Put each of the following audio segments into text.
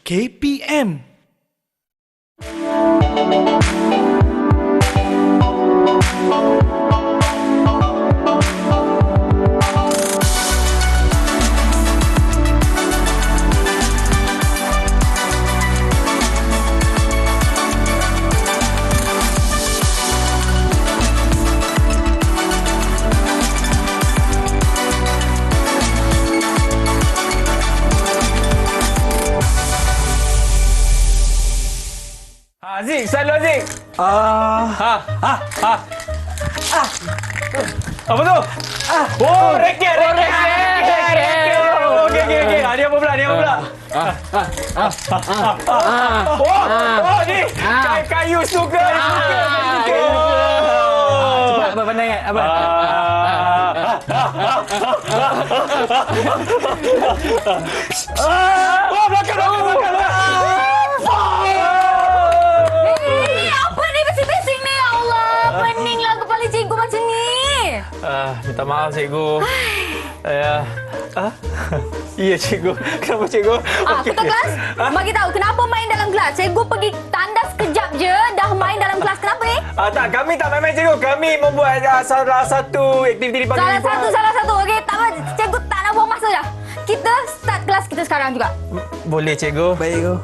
KPM. Aziz, selalu Aziz. Apa tu? Oh, raket. Okey. Dia apa pula? Oh, ni. Kayu suka. Cepat, abang pandai kan? Abang. Oh, belakang. Apa ni bising-bising ni? Ya Allah, peninglah kepala cikgu macam ni. Minta maaf cikgu. Ya cikgu. Kenapa cikgu? Ketua kelas, bagi tahu kenapa main dalam kelas? Cikgu pergi tandas sekejap je dah main dalam kelas. Kenapa ni? Tak, kami tak main-main cikgu. Kami membuat salah satu aktiviti di pagi. Salah satu. Okey, tak apa. Cikgu tak nak buang masa dah. Kita start kelas kita sekarang juga. Boleh cikgu. Baik, cikgu.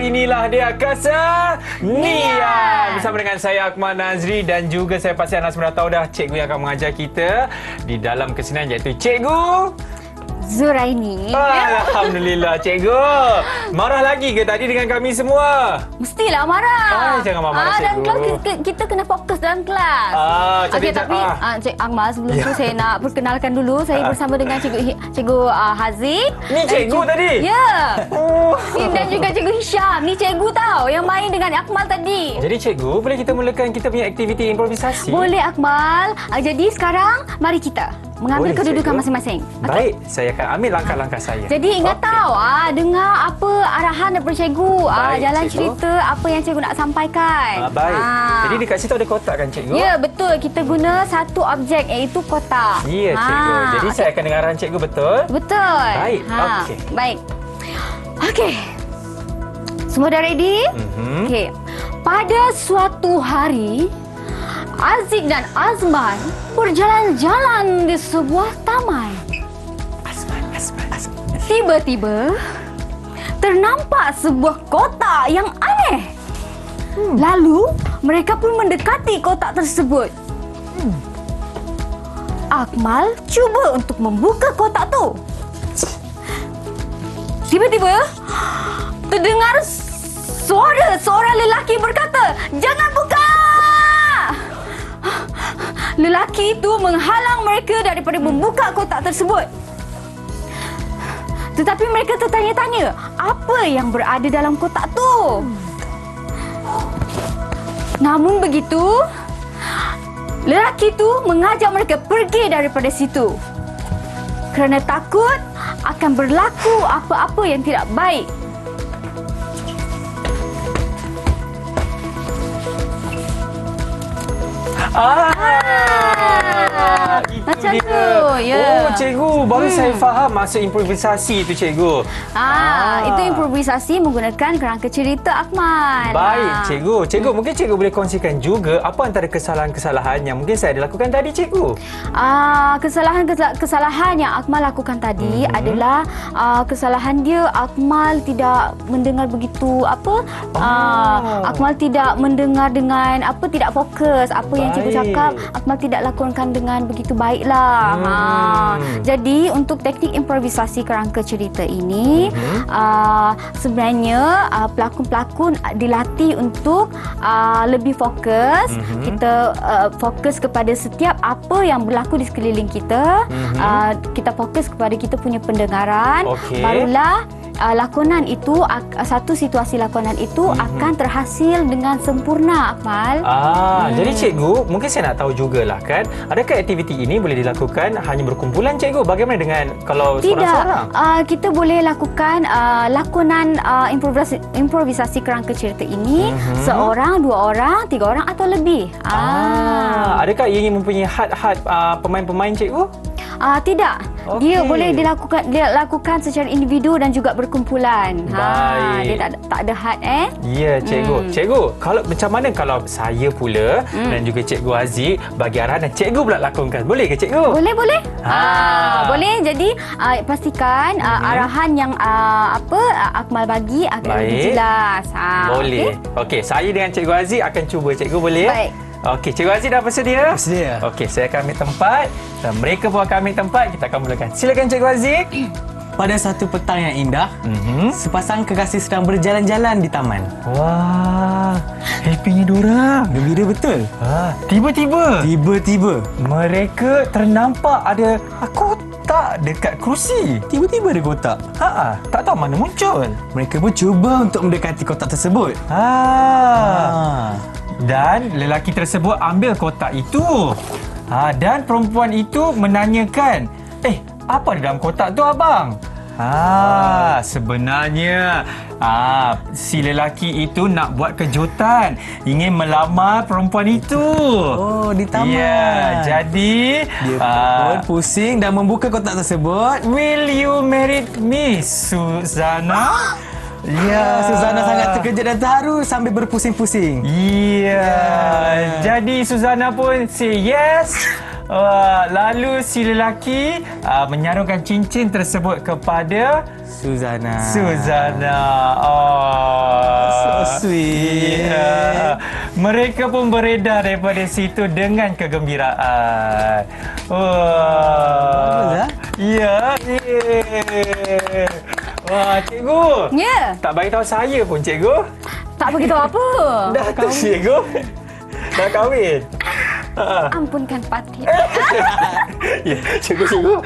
Inilah dia Kesenian bersama dengan saya Akmal Nazri dan juga saya pasti anda semua dah tahu dah cikgu yang akan mengajar kita di dalam kesenian iaitu Cikgu Zuraini. Alhamdulillah cikgu. Marah lagi ke tadi dengan kami semua? Mestilah marah. Jangan marah dalam cikgu. kelas kita kena fokus dalam kelas. Okey, tapi Cik Akmal sebelum tu saya nak perkenalkan dulu saya bersama dengan Cikgu Haziq. Ni cikgu tadi? Ya. Dan juga Cikgu Hisham. Ni cikgu tahu yang main dengan Akmal tadi. Jadi cikgu, boleh kita mulakan kita punya aktiviti improvisasi? Boleh Akmal. Jadi sekarang mari kita mengambil Boleh, kedudukan cikgu. masing-masing. Baik, saya akan ambil langkah-langkah saya. Jadi ingat tahu, dengar apa arahan daripada cikgu. Baik, Jalan cikgu. cerita apa yang cikgu nak sampaikan. Baik. Jadi dekat situ ada kotak kan cikgu? Ya, betul. Kita guna satu objek iaitu kotak. Ya cikgu. Jadi saya akan dengar arahan cikgu betul? Betul. Baik, okey. Baik. Okey. Semua dah ready? Okey. Pada suatu hari, Aziz dan Azman berjalan-jalan di sebuah taman. Azman. Tiba-tiba, ternampak sebuah kotak yang aneh. Lalu, mereka pun mendekati kotak tersebut. Akmal cuba untuk membuka kotak tu. Tiba-tiba, terdengar suara seorang lelaki berkata, "Jangan buka!" Lelaki itu menghalang mereka daripada membuka kotak tersebut. Tetapi mereka tertanya-tanya, apa yang berada dalam kotak tu? Namun begitu, lelaki itu mengajak mereka pergi daripada situ kerana takut akan berlaku apa-apa yang tidak baik. Itu Macam dia. tu, ya. Oh, cikgu, baru saya faham maksud improvisasi itu, cikgu. Itu improvisasi menggunakan kerangka cerita Akmal. Baik, cikgu. Cikgu, mungkin cikgu boleh kongsikan juga apa antara kesalahan-kesalahan yang mungkin saya ada lakukan tadi, cikgu? Kesalahan yang Akmal lakukan tadi adalah kesalahan dia Akmal tidak mendengar begitu Akmal tidak mendengar dengan tidak fokus apa yang cikgu Baik. cakap. Akmal tidak lakukan dengan begitu baik baiklah. Jadi untuk teknik improvisasi kerangka cerita ini sebenarnya pelakon-pelakon dilatih untuk lebih fokus. Kita fokus kepada setiap apa yang berlaku di sekeliling kita. Kita fokus kepada kita punya pendengaran. Barulah lakonan itu, satu situasi lakonan itu akan terhasil dengan sempurna, Akmal. Jadi cikgu, mungkin saya nak tahu jugalah kan, adakah aktiviti ini boleh dilakukan hanya berkumpulan cikgu? Bagaimana dengan kalau seorang-seorang? Kita boleh lakukan lakonan improvisasi kerangka cerita ini seorang, dua orang, tiga orang atau lebih. Adakah ia ingin mempunyai had-had pemain-pemain cikgu? Tidak. Dia boleh dilakukan secara individu dan juga berkumpulan. Baik. Dia tak ada had Ya, cikgu. Cikgu, kalau macam mana kalau saya pula dan juga cikgu Aziz bagi arahan dan cikgu pula lakonkan. Boleh ke cikgu? Boleh. Boleh. Jadi pastikan arahan yang Akmal bagi akan lebih jelas. Boleh. Okey, saya dengan cikgu Aziz akan cuba. Cikgu boleh? Baik. Okey, cikgu Aziz dah bersedia? Bersedia. Okey, saya akan ambil tempat dan mereka pun akan ambil tempat. Kita akan mulakan. Silakan cikgu Aziz. Pada satu petang yang indah, sepasang kekasih sedang berjalan-jalan di taman. Wah, happynya diorang. Gembira betul. Tiba-tiba mereka ternampak ada kotak dekat kerusi. Tiba-tiba ada kotak. Tak tahu mana muncul. Mereka pun cuba untuk mendekati kotak tersebut. Dan lelaki tersebut ambil kotak itu. Dan perempuan itu menanyakan, apa di dalam kotak tu abang? Sebenarnya si lelaki itu nak buat kejutan, ingin melamar perempuan itu. Oh, di taman. Ya, jadi Dia pun pusing dan membuka kotak tersebut. Will you marry me, Suzana? Ya, Suzana sangat terkejut dan terharu sambil berpusing-pusing. Jadi Suzana pun say yes. Lalu si lelaki menyaruhkan cincin tersebut kepada Suzana. So sweet. Mereka pun beredar daripada situ dengan kegembiraan. Ya. Wah, cikgu. Ya. Tak bagi tahu saya pun, cikgu. Tak beritahu apa. Dah tu, cikgu. Dah kahwin. Ampunkan Patih. Ya, cikgu.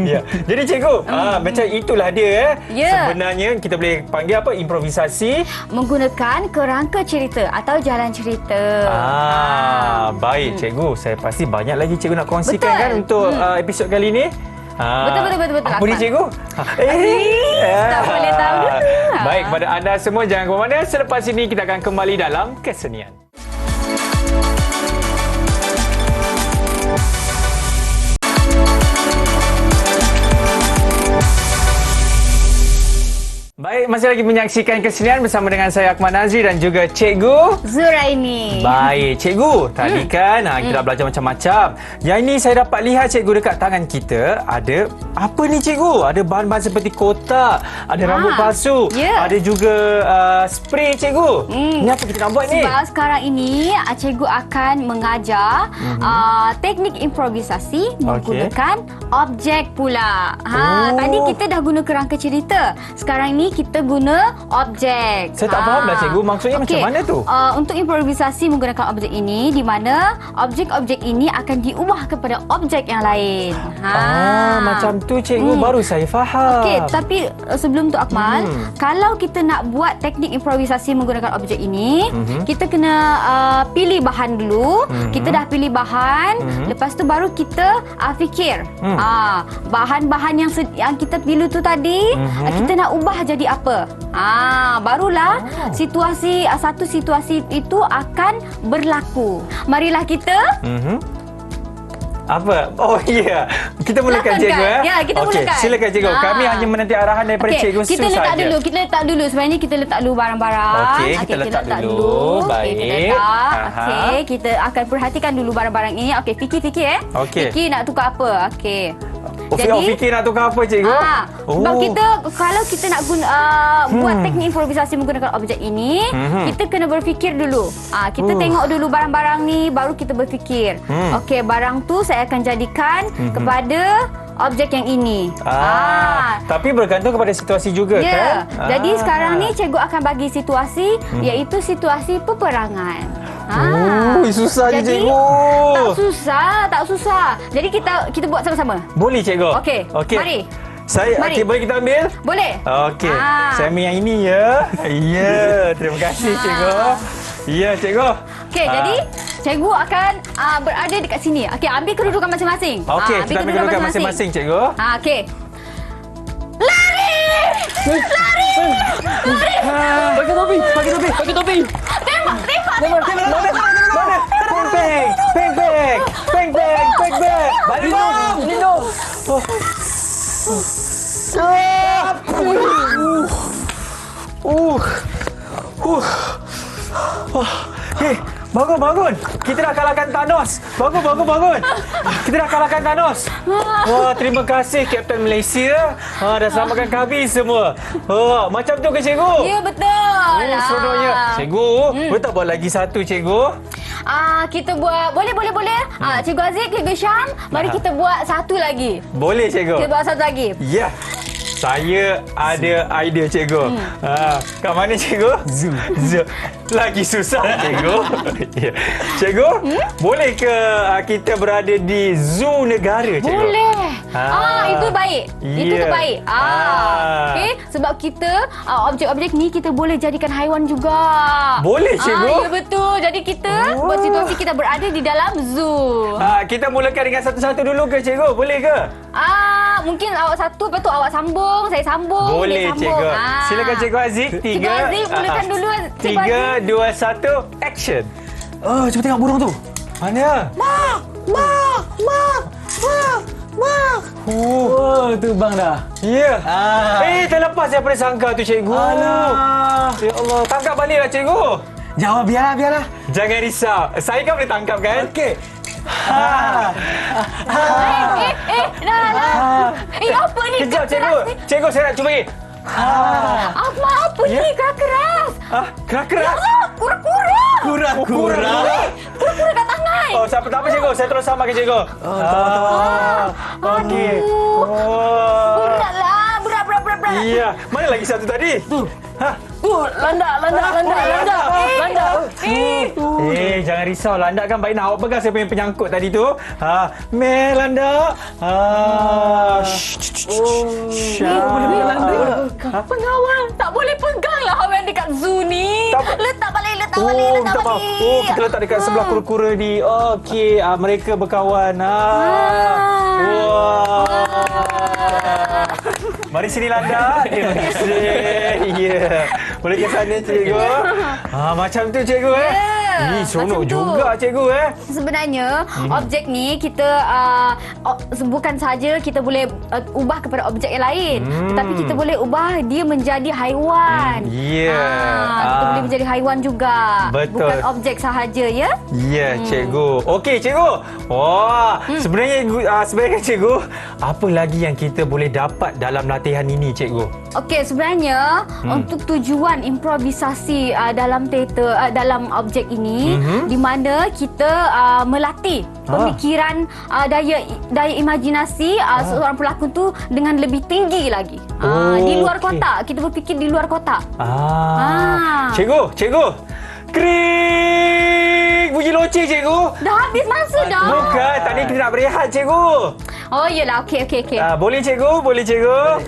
Ya. Jadi cikgu, macam itulah dia. Ya. Sebenarnya kita boleh panggil apa? Improvisasi Menggunakan kerangka cerita atau jalan cerita. Baik cikgu. Saya pasti banyak lagi cikgu nak kongsikan. Betul. Kan untuk episod kali ini. Betul. Apa ni cikgu? Tak boleh tahu dulu. Baik, kepada anda semua jangan ke mana. Selepas ini kita akan kembali dalam kesenian. Baik, masih lagi menyaksikan kesenian bersama dengan saya Akmal Nazri dan juga Cikgu Zuraini. Baik, Cikgu. Tadi kan kita dah belajar macam-macam. Yang ini saya dapat lihat Cikgu dekat tangan kita ada apa ni Cikgu? Ada bahan-bahan seperti kotak, ada rambut palsu, ada juga spray Cikgu. Ini apa kita nak buat ni? Sebab sekarang ini Cikgu akan mengajar teknik improvisasi menggunakan objek pula. Tadi kita dah guna kerangka cerita. Sekarang ini kita guna objek. Saya tak faham lah Cikgu. Maksudnya macam mana tu? Untuk improvisasi menggunakan objek ini, di mana objek-objek ini akan diubah kepada objek yang lain. Macam tu Cikgu. Baru saya faham. Okey, tapi sebelum tu Akmal, kalau kita nak buat teknik improvisasi menggunakan objek ini, kita kena pilih bahan dulu. Kita dah pilih bahan, lepas tu baru kita fikir. Bahan-bahan yang kita pilih tu tadi, kita nak ubah jadi apa? Barulah satu situasi itu akan berlaku. Marilah kita apa? Oh ya. Kita mulakan Cikgu. Ya, kita mulakan. Silakan Cikgu. Kami hanya menanti arahan daripada Cikgu kita letak dulu. Kita letak dulu. Sebenarnya kita letak dulu barang-barang. Okey, kita letak dulu. Baik. Kita letak. Okey, kita akan perhatikan dulu barang-barang ini. Okey, fikir-fikir Okey. Fikir nak tukar apa? Okey. Jadi fikir nak tukar apa cikgu? Sebab kalau kita nak buat teknik improvisasi menggunakan objek ini, kita kena berfikir dulu. Kita tengok dulu barang-barang ni, baru kita berfikir. Okey, barang tu saya akan jadikan kepada objek yang ini. Tapi bergantung kepada situasi juga kan? Jadi sekarang ni cikgu akan bagi situasi, iaitu situasi peperangan. Susah je cikgu. Tak susah. Jadi kita buat sama-sama. Boleh cikgu. Okey. Mari. Mari. Boleh kita ambil? Boleh. Okey. Saya ambil yang ini ya. Ya, terima kasih cikgu. Ya cikgu. Okey, jadi cikgu akan berada dekat sini. Okey, ambil kedudukan masing-masing. Okey, kita ambil kedudukan masing-masing cikgu. Okey. Lari! Pakai topi. Tembak. Mana? Bang. Balik Lino. Hei, bangun. Kita dah kalahkan Thanos. Bangun. Kita dah kalahkan Thanos. Wah, terima kasih Kapten Malaysia. Dah selamatkan kami semua. Macam tu ke cikgu? Ya, betul. Seronoknya. Cikgu, boleh tak buat lagi satu cikgu? Kita buat boleh. Cikgu Aziz, Cikgu Syam, mari kita buat satu lagi. Boleh cikgu. Kita buat satu lagi. Ya. Saya ada idea cikgu. Kat mana cikgu? Zoo. Lagi susah cikgu. Ya. Cikgu, boleh ke kita berada di zoo negara cikgu? Boleh. Itu baik. Itu terbaik. Okey, sebab kita objek-objek ni kita boleh jadikan haiwan juga. Boleh cikgu? Ya betul. Jadi kita buat situasi kita berada di dalam zoo. Kita mulakan dengan satu-satu dulu ke cikgu? Boleh ke? Mungkin awak satu, lepas tu awak sambung, saya sambung. Boleh cikgu. Silakan cikgu Aziz. Cikgu Aziz, mulakan dulu. Cikgu Aziz. 3, 2, 1, action. Cuba tengok burung tu. Mana? Mak. Tu bang dah. Ya. Terlepas daripada sangka tu cikgu. Alah. Ya Allah. Tangkap baliklah cikgu. Jawab biarlah. Jangan risau. Saya kan boleh tangkap kan? Okey. Apa ni? Kejap cikgu. Cikgu saya nak cuba lagi. Apa ni? Keras. Keras. Kura-kura. Kura-kura. Kura-kura kat tangan. Tak apa cikgu. Saya terus samakan cikgu. Okey. Beratlah. Berat. Iya. Mana lagi satu tadi? Landak. Jangan risau. Landak kan baik nak. Awak pegang saya punya penyangkut tadi tu. Mel landak. Boleh pegang landak. Pengawal. Tak boleh pegang lah haiwan dekat zoo ni. Letak balik. Kita letak dekat sebelah kura-kura ni. Okey. Mereka berkawan. Wah. Mari sini landak. Terima kasih. Ya. Boleh ke sana cikgu? Macam tu cikgu seronok juga cikgu Sebenarnya objek ni kita bukan saja kita boleh ubah kepada objek yang lain, tetapi kita boleh ubah dia menjadi haiwan. Kita boleh menjadi haiwan juga. Betul. Bukan objek sahaja ya. Ya, cikgu. Okey cikgu. Wah, sebenarnya cikgu, apa lagi yang kita boleh dapat dalam latihan ini cikgu? Okey, sebenarnya untuk tujuan improvisasi dalam teater dalam objek ini di mana kita melatih pemikiran daya imajinasi seorang pelakon tu dengan lebih tinggi lagi. Di luar kotak, kita berfikir di luar kotak. Cikgu. Krik! Bunyi loceng cikgu. Dah habis masa dah. Bukan, tadi kita nak berehat cikgu. Oh iyalah, okey. Boleh cikgu? Boleh.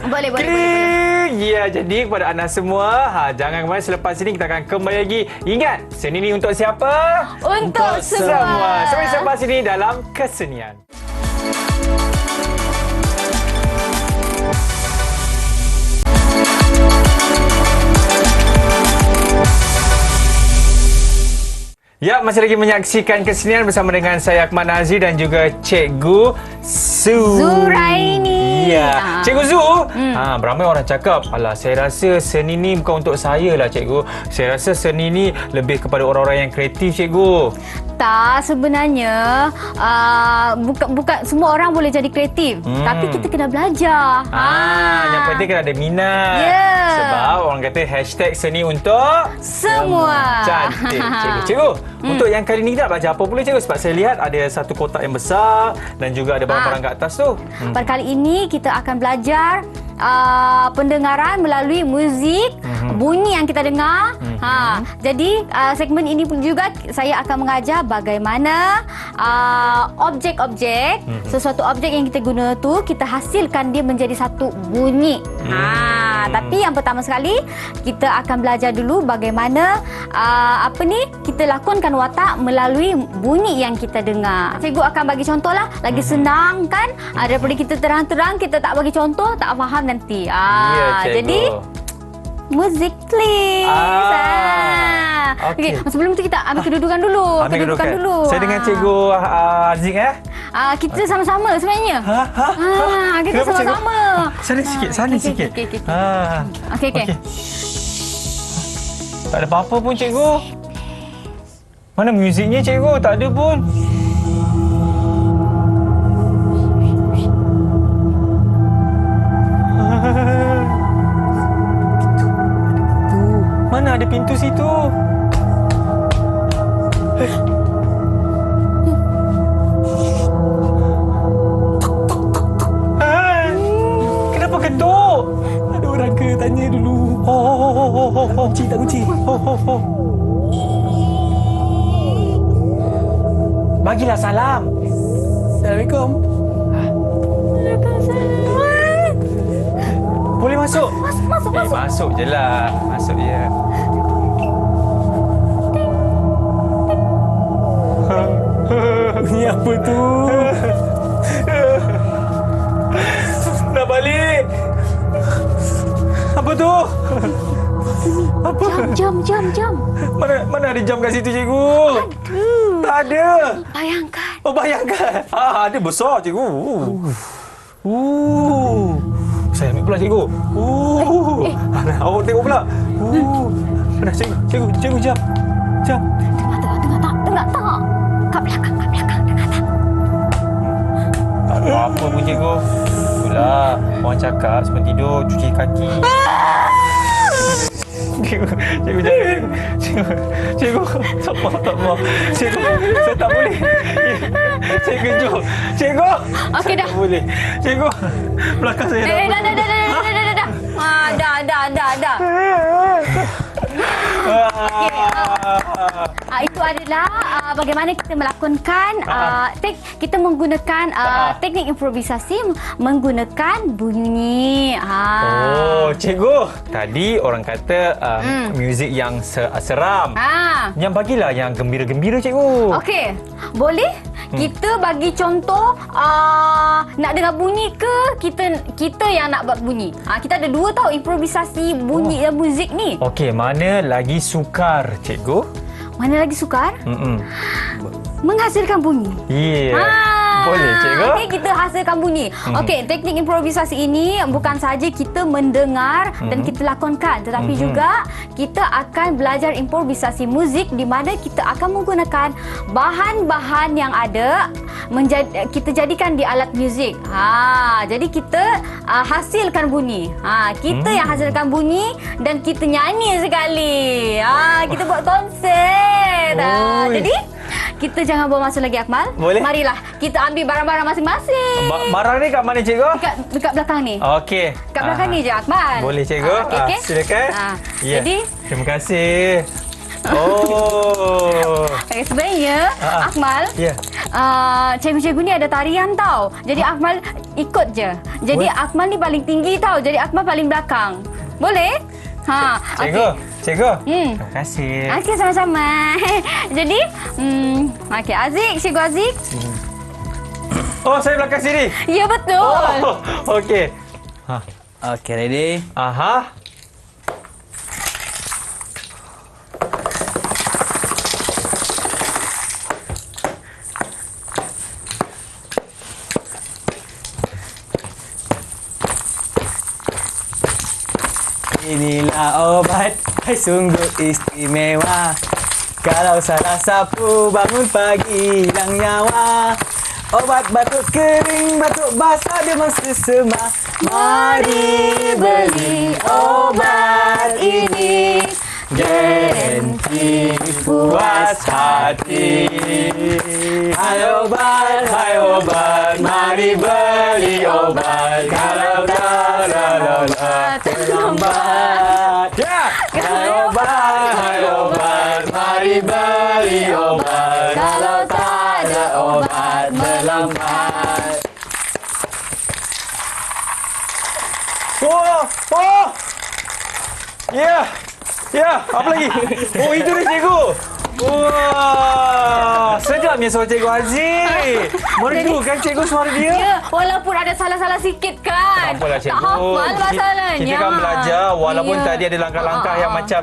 Boleh. Ya, jadi kepada anda semua, jangan kemana, selepas ini kita akan kembali lagi. Ingat, seni ini untuk siapa? Untuk semua. Sampai selepas ini dalam Kesenian. Ya, masih lagi menyaksikan Kesenian bersama dengan saya Akmal Nazri dan juga Cikgu Zuraini. Ya. Cikgu Zu, beramai orang cakap, alah saya rasa seni ni bukan untuk saya lah cikgu. Saya rasa seni ni lebih kepada orang-orang yang kreatif cikgu. Tak, sebenarnya bukan semua orang boleh jadi kreatif. Tapi kita kena belajar. Yang penting kena ada minat. Ya. Sebab orang kata #seni untuk Semua. Cantik cikgu. Cikgu, untuk yang kali ni kita nak belajar apa pula cikgu? Sebab saya lihat ada satu kotak yang besar dan juga ada barang-barang kat atas tu. Pada kali ini kita akan belajar pendengaran melalui muzik, bunyi yang kita dengar. Jadi segmen ini pun juga saya akan mengajar bagaimana objek-objek, sesuatu objek yang kita guna tu kita hasilkan dia menjadi satu bunyi. Tapi yang pertama sekali kita akan belajar dulu bagaimana kita lakonkan watak melalui bunyi yang kita dengar. Cikgu akan bagi contohlah, lagi senang kan daripada kita terang-terang kita tak bagi contoh tak faham nanti. Ya, cikgu. Jadi muzik please. Okey, sebelum tu kita ambil kedudukan dulu. Kedudukan dulu. Saya dengan cikgu Aziz kita sama-sama sebenarnya. Kita Kenapa, sama-sama. Sana sikit, sana sikit. Okey. Tak ada apa-apa pun cikgu. Mana muziknya cikgu? Tak ada pun. Mana ada pintu situ? Kenapa ketuk? Ada orang ke tanya dulu. Kunci tak kunci. Bagilah salam. Assalamualaikum. Boleh masuk? Masuk. Masuk je lah. Masuk je. Ni apa tu? Nak balik. Apa tu? Apa? Jam. Mana ada jam kat situ cikgu? Tak ada. Bayangkan. Oh, bayangkan. Ada besar cikgu. Saya ambil pula cikgu. Awak tengok pula. Mana cikgu jam. Tengok tak? Kat belakang. Tengok tak? Tak ada apa pun cikgu. Itulah orang cakap sebelum tidur cuci kaki. Cikgu jangan. Cikgu tak mau. Cikgu saya tak boleh. Saya kejut. Cikgu. Okey dah. Tak boleh. Cikgu belakang saya dah. Dah. Itu adalah bagaimana kita melakonkan kita menggunakan teknik improvisasi menggunakan bunyi. Cikgu, tadi orang kata muzik yang seram. Yang bagilah yang gembira-gembira cikgu. Okey. Boleh kita bagi contoh nak dengar bunyi ke kita yang nak buat bunyi. Kita ada dua tau improvisasi bunyi dan muzik ni. Okey, mana lagi sukar cikgu? Mana lagi sukar? Menghasilkan bunyi. Ya. Boleh cikgu. Okey, kita hasilkan bunyi. Okey, teknik improvisasi ini bukan saja kita mendengar dan kita lakonkan, tetapi juga kita akan belajar improvisasi muzik di mana kita akan menggunakan bahan-bahan yang ada kita jadikan di alat muzik. Jadi kita hasilkan bunyi. Kita yang hasilkan bunyi dan kita nyanyi sekali. Kita buat konsert. Jadi kita jangan buang masa lagi Akmal. Boleh. Marilah kita ambil barang-barang masing-masing. Barang ni kat mana cikgu? Dekat belakang ni. Okey. Kat belakang ni je Akmal. Boleh cikgu. Okey. Silakan. Ya. Jadi terima kasih. sebenarnya Akmal, cikgu-cikgu ni ada tarian tau. Jadi Akmal ikut je. Jadi Akmal ni paling tinggi tau. Jadi Akmal paling belakang. Boleh? Cikgu. Terima kasih. Okey, sama-sama. Jadi, okey, Cikgu Aziz. Oh, saya belakang sini. Ya, betul. Okey. Okey, ready? Aha. Inilah obat sungguh istimewa. Kalau salah sapu bangun pagi hilang nyawa. Obat batuk kering, batuk basah, demam sesema. Mari beli obat ini, garanti puas hati. Hai obat, mari beli obat. Kalau tak ada terlambat. Ya. Hai obat, mari beli obat. Kalau tak ada obat terlambat. Oh. Ya. Apa lagi? Oh, itu dia cikgu. Wah, sedapnya suara Cikgu Haziq. Merdu kan cikgu suara dia? Ya, walaupun ada salah-salah sikit kan. Tak apalah cikgu. Tak hafal masalahnya. Kita kan belajar walaupun Ya. tadi ada langkah-langkah yang macam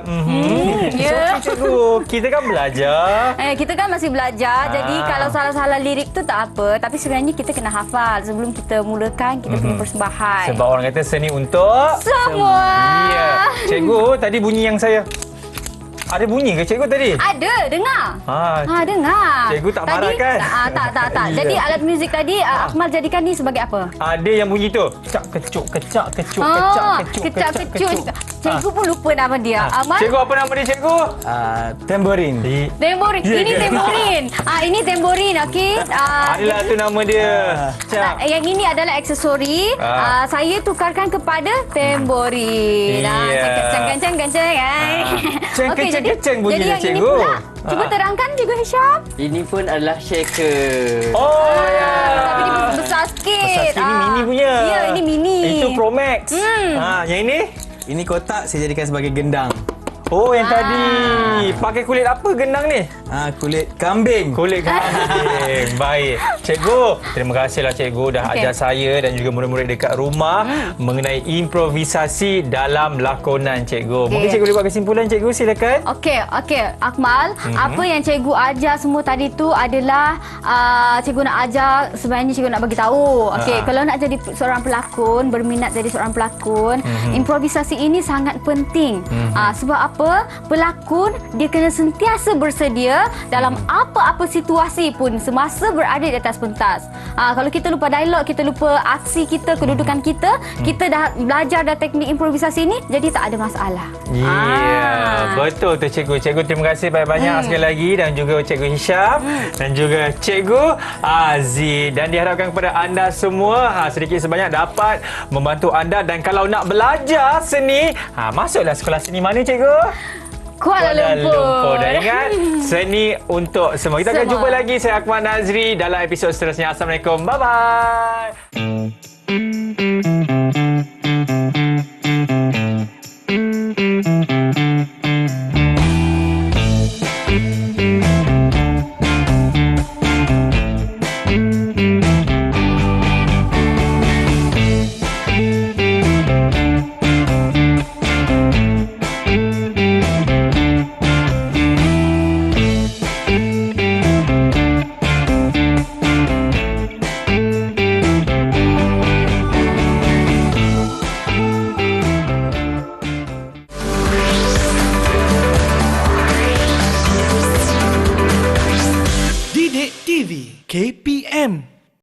ya. So, cikgu, kita kan belajar. Kita kan masih belajar. Jadi kalau salah-salah lirik tu tak apa. Tapi sebenarnya kita kena hafal sebelum kita mulakan kita punya persembahan. Sebab orang kata seni untuk Semua. Ya. Cikgu, tadi bunyi yang saya ada bunyi ke cikgu tadi? Ada, dengar. Dengar. Cikgu tak marah kan? Tak. Jadi alat muzik tadi Akmal jadikan ni sebagai apa? Ada yang bunyi tu. Kecak kecuk. Kecak kecuk. Cikgu pun lupa nama dia. Akmal. Cikgu, apa nama dia cikgu? Tamborin. Temborin. Ini temborin. Ini temborin, okey. Adalah tu nama dia. Cak. Yang ini adalah aksesori. Saya tukarkan kepada temborin. Ya. Kencang bunyi jadi dia, yang ini cikgu. pula. Cuba terangkan Cikgu Hisham. Ini pun adalah shaker. Oh, ya. Tapi dia besar sikit. Besar sikit. Ini mini punya. Ya, ini mini. Itu Pro Max. Yang ini? Ini kotak saya jadikan sebagai gendang. Oh, yang tadi. Pakai kulit apa gendang ni? Kulit kambing. Kulit kambing. Baik. Cikgu, terima kasihlah cikgu dah ajar saya dan juga murid-murid dekat rumah mengenai improvisasi dalam lakonan cikgu. Mungkin cikgu boleh buat kesimpulan cikgu, silakan. Okey. Akmal, apa yang cikgu ajar semua tadi tu adalah cikgu nak ajar, sebenarnya cikgu nak bagi tahu. Okey, kalau nak jadi seorang pelakon, berminat jadi seorang pelakon, improvisasi ini sangat penting. Sebab apa? Pelakon dia kena sentiasa bersedia dalam apa-apa situasi pun semasa berada di atas pentas. Kalau kita lupa dialog, kita lupa aksi kita, kedudukan kita, kita dah belajar dah teknik improvisasi ni, jadi tak ada masalah. Ya, betul tu cikgu. Cikgu terima kasih banyak-banyak sekali lagi dan juga cikgu Hisham dan juga cikgu Aziz. Dan diharapkan kepada anda semua sedikit sebanyak dapat membantu anda, dan kalau nak belajar seni, masuklah sekolah seni mana cikgu? Kuala Lumpur. Dan ingat, seni untuk semua. Kita akan jumpa lagi. Saya Akmal Nazri dalam episod seterusnya. Assalamualaikum. Bye-bye. KPM